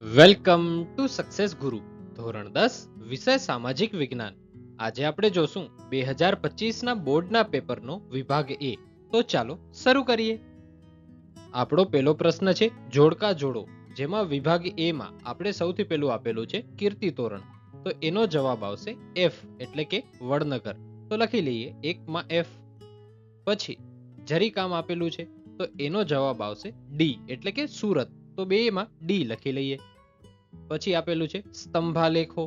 Welcome to success ગુરુ ધોરણ 10 વિષય સામાજિક વિજ્ઞાન. આજે આપણે જોશું 2025ના બોર્ડના પેપરનો વિભાગ એ. તો ચાલો શરૂ કરીએ. આપણો પહેલો પ્રશ્ન છે જોડકા જોડો, જેમાં વિભાગ એ માં આપણે સૌથી પહેલું આપેલું છે કીર્તિ તોરણ. તો એનો જવાબ આવશે એફ એટલે કે વડનગર. તો લખી લઈએ 1 માં એફ. પછી જરી કામ આપેલું છે તો એનો જવાબ આવશે ડી એટલે કે સુરત. તો 2 માં ડી લખી લઈએ. પછી આપેલું છે સ્તંભાલેખો,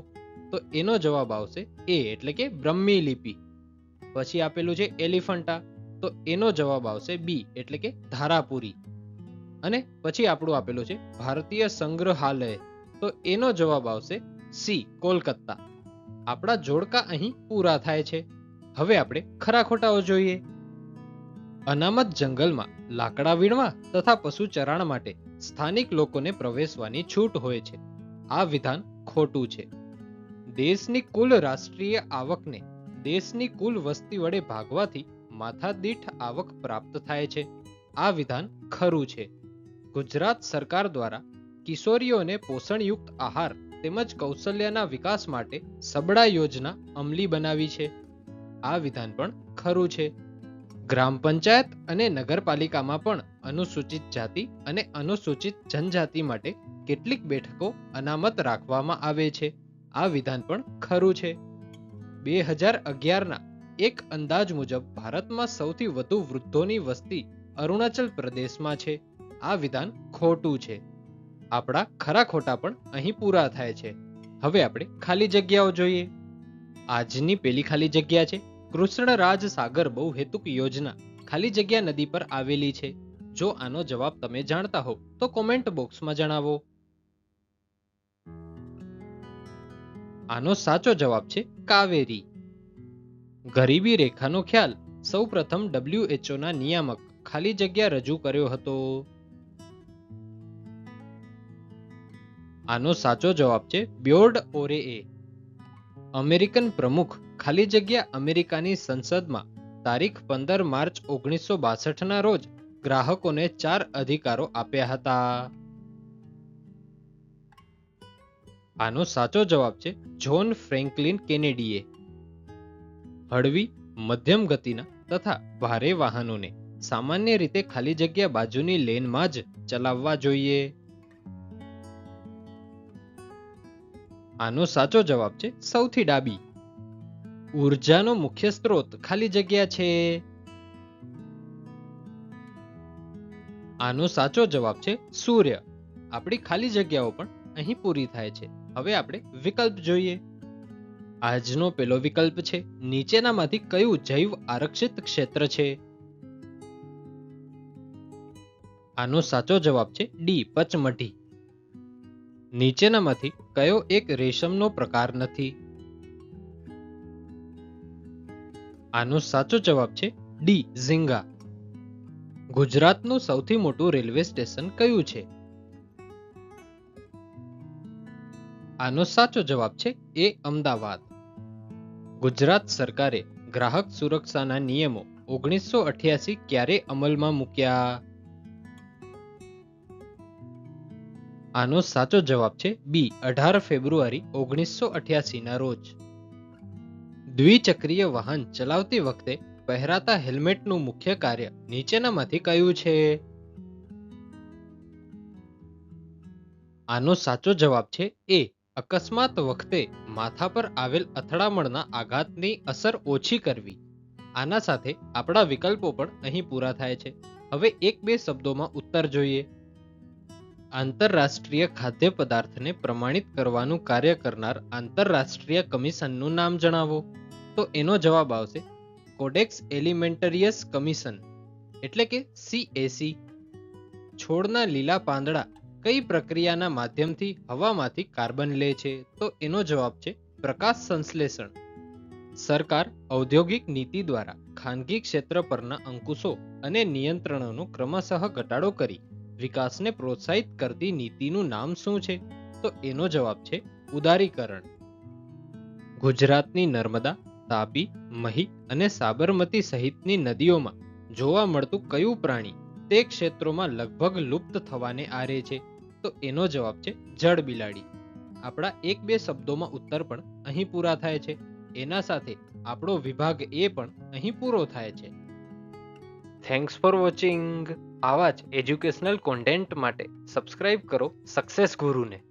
તો એનો જવાબ આવશે એ એટલે કે બ્રહ્મી લિપિ. પછી આપેલું છે એલિફન્ટા, તો એનો જવાબ આવશે બી એટલે કે ધારાપુરી. અને પછી આપણું આપેલું છે ભારતીય સંગ્રહાલય, તો એનો જવાબ આવશે સી કોલકાતા. આપણા જોડકા અહીં પૂરા થાય છે. હવે આપણે ખરા ખોટાઓ જોઈએ. અનામત જંગલમાં લાકડા વીણવા તથા પશુ ચરાણ માટે સ્થાનિક લોકોને પ્રવેશવાની છૂટ હોય છે. આ વિધાન ખોટું છે. દેશની કુલ રાષ્ટ્રીય આવકને દેશની કુલ વસ્તી વડે ભાગવાથી માથાદીઠ આવક પ્રાપ્ત થાય છે. આ વિધાન ખરું છે. ગુજરાત સરકાર દ્વારા કિશોરીઓને પોષણયુક્ત આહાર તેમજ કૌશલ્યના વિકાસ માટે સબળા યોજના અમલી બનાવી છે. આ વિધાન પણ ખરું છે. ગ્રામ પંચાયત અને નગરપાલિકામાં પણ અનુસૂચિત જાતિ અને અનુસૂચિત જનજાતિ માટે કેટલીક બેઠકો અનામત રાખવામાં આવે છે. આ વિધાન પણ ખરું છે. 2011ના એક અંદાજ મુજબ ભારતમાં સૌથી વધુ વૃદ્ધોની વસ્તી અરુણાચલ પ્રદેશમાં છે. આ વિધાન ખોટું છે. આપણા ખરા ખોટા પણ અહીં પૂરા થાય છે. હવે આપણે ખાલી જગ્યાઓ જોઈએ. આજની પેલી ખાલી જગ્યા છે કૃષ્ણરાજ સાગર બહુહેતુક યોજના ખાલી જગ્યા નદી પર આવેલી છે. જો આનો જવાબ તમે જાણતા હો તો કોમેન્ટ બોક્સમાં જણાવો. આનો સાચો જવાબ છે કાવેરી. ગરીબી રેખાનો ખ્યાલ સૌપ્રથમ WHO ના નિયામક ખાલી જગ્યા રજૂ કર્યો હતો. આનો સાચો જવાબ છે બ્યોર્ડ ઓરેએ. અમેરિકન પ્રમુખ ખાલી જગ્યા અમેરિકાની સંસદમાં તારીખ 15 માર્ચ 1962ના રોજ ગ્રાહકોને 4 અધિકારો આપ્યા હતા. આનો સાચો જવાબ છે જ્હોન ફ્રેન્કલિન કેનેડીએ. હળવી મધ્યમ ગતિના તથા ભારે વાહનોને સામાન્ય રીતે ખાલી જગ્યા બાજુની લેનમાં જ ચલાવવા જોઈએ. આનો સાચો જવાબ છે સૌથી ડાબી. ઉર્જાનો મુખ્ય સ્ત્રોત ખાલી જગ્યા છે. આનો સાચો જવાબ છે સૂર્ય. આપણી ખાલી જગ્યાઓ પણ અહીં પૂરી થાય છે. હવે આપણે વિકલ્પ જોઈએ. આજનો પેલો વિકલ્પ છે નીચેનામાંથી કયું જૈવ આરક્ષિત ક્ષેત્ર છે. આનો સાચો જવાબ છે ડી પચમઢી. નીચેનામાંથી કયો એક રેશમનો પ્રકાર નથી. આનો સાચો જવાબ છે ડી ઝીંગા. ગુજરાતનું સૌથી મોટું રેલવે સ્ટેશન કયું છે. આનો સાચો જવાબ છે એ અમદાવાદ. ગુજરાત સરકારે ગ્રાહક સુરક્ષાના નિયમો 1988 ક્યારે અમલમાં મૂક્યા. આનો સાચો જવાબ છે બી 18 ફેબ્રુઆરી 1988ના રોજ. દ્વિચક્રીય વાહન ચલાવતી વખતે પહેરાતા હેલ્મેટનું મુખ્ય કાર્ય નીચેનામાંથી કયું છે. આનો સાચો જવાબ છે એ અકસ્માત વખતે માથા પર આવેલ અથડામણના આઘાતની અસર ઓછી કરવી. આના સાથે આપણા વિકલ્પો પણ અહીં પૂરા થાય છે. હવે 1-2 શબ્દોમાં ઉત્તર જોઈએ. આંતરરાષ્ટ્રીય ખાદ્ય પદાર્થને પ્રમાણિત કરવાનું કાર્ય કરનાર આંતરરાષ્ટ્રીય કમિશનનું નામ જણાવો. તો એનો જવાબ આવશે કોડેક્સ એલિમેન્ટરિયસ કમિશન એટલે કે CAC. છોડના લીલા પાંદડા કઈ પ્રક્રિયાના માધ્યમથી હવામાંથી કાર્બન લે છે. તો એનો જવાબ છે પ્રકાશ સંશ્લેષણ. સરકાર ઔદ્યોગિક નીતિ દ્વારા ખાનગી ક્ષેત્ર પરના અંકુશો અને નિયંત્રણોનો ક્રમશઃ ઘટાડો કરી વિકાસને પ્રોત્સાહિત કરતી નીતિનું નામ શું છે. તો એનો જવાબ છે ઉદારીકરણ. ગુજરાતની નર્મદા, તાપી, મહી અને સાબરમતી સહિતની નદીઓમાં જોવા મળતું કયું પ્રાણી તે ક્ષેત્રોમાં લગભગ લુપ્ત થવાને આરે છે. તો તો એનો જવાબ છે જડ બિલાડી. આપણા એક બે શબ્દોમાં ઉત્તર પણ અહીં પૂરા થાય છે. એના સાથે આપણો વિભાગ એ પણ અહીં પૂરો થાય છે. Thanks for watching. આવા જ એજ્યુકેશનલ કોન્ટેન્ટ માટે સબસ્ક્રાઇબ કરો સક્સેસ ગુરુને.